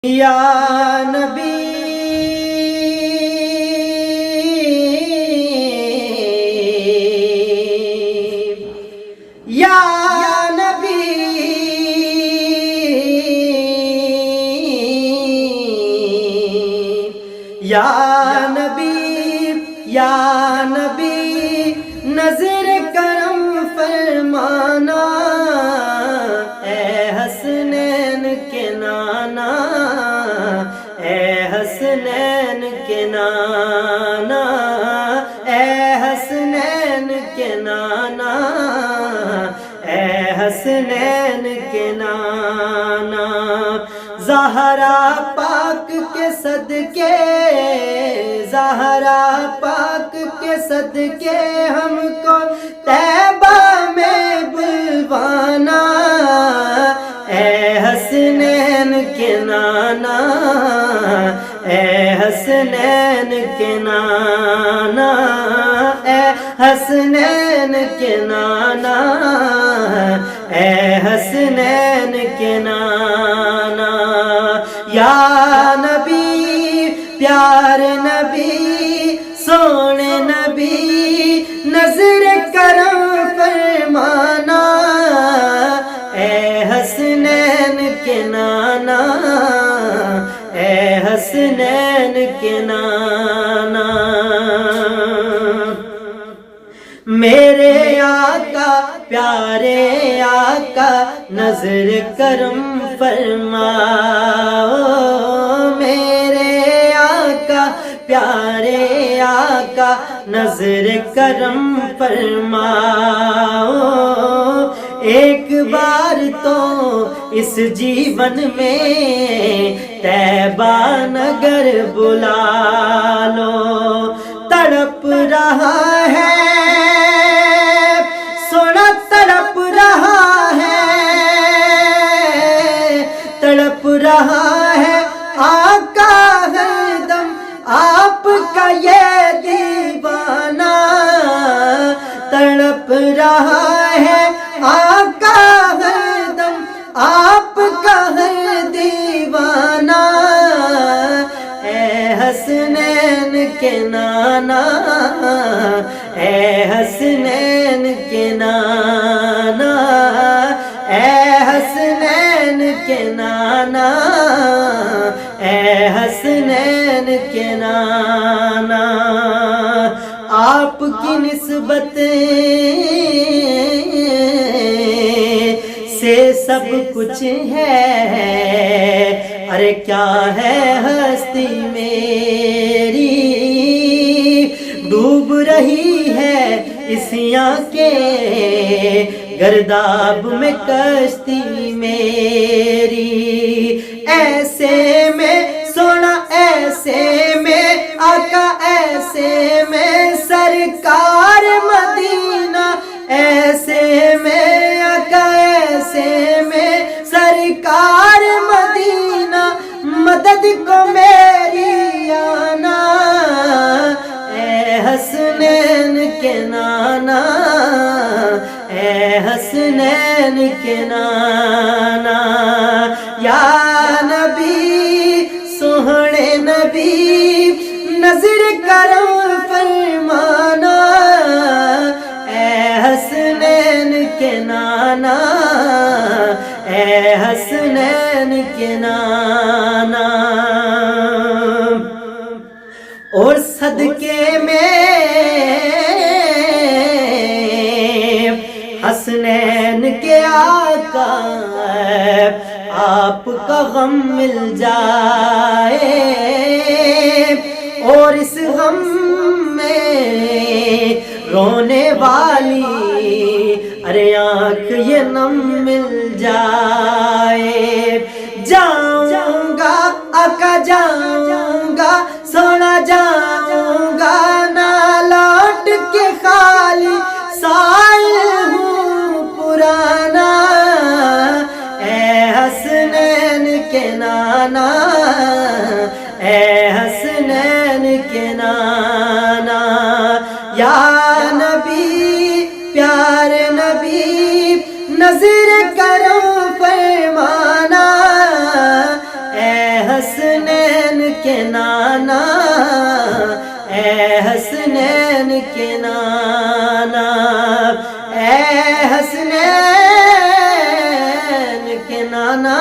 یا نبی یا نبی یا نبی یا نبی نظر کرم فرمانا اے حسنین کے نانا اے حسنین کے نانا اے حسنین کے نانا اے حسنین کے نانا زہرا پاک کے صدقے زہرا پاک کے صدقے ہم کو طیبہ میں بلوانا اے حسنین کے نانا اے حسنین کے نانا اے حسنین کے نانا اے حسنین کے نانا یا نبی پیار نبی سونے نبی نظر کرم فرمانا اے حسنین کے نانا اے حسنین کے نانا میرے آقا پیارے آقا نظر کرم فرماؤ میرے آقا پیارے آقا نظر کرم فرماؤ ایک بار تو اس جیون میں طیبہ نگر بلا لو تڑپ رہا ہے سونا تڑپ رہا ہے تڑپ رہا ہے آقا ہر دم آپ کا یہ دیوانہ تڑپ رہا ہے آقا ہر دم آپ کا ہر دیوانہ اے حسنین کے نانا اے حسنین کے نانا اے حسنین کے نانا اے حسنین کے نانا آپ کی نسبت سے سب کچھ ہے ارے کیا ہے ہستی میری ڈوب رہی ہے اسیاں کے گرداب میں کشتی میری ایسے میں سونا ایسے میں آقا ایسے میں سرکار مدینہ ایسے میں آقا ایسے میں سرکار مدینہ مدد کو میری آنا اے حسنین کے نانا اے حسنین کے نانا یا نبی سوہنے نبی نظر کرم فرمانا اے حسنین کے نانا اے حسنین کے نانا اور صدقے میں حسنین کے آقا آپ کا غم مل جائے اور اس غم میں رونے والی ارے آنکھ یہ نم مل جائے جاؤں گا آقا جاؤں گا سونا جاؤں گا نہ لوٹ کے خالی سائل ہوں پرانا اے حسنین کے نانا اے حسنین کے نانا یا نبی پیار نبی نظر کرم فرمانا حسنین کے نانا، اے حسنین کے نانا، اے حسنین کے نانا،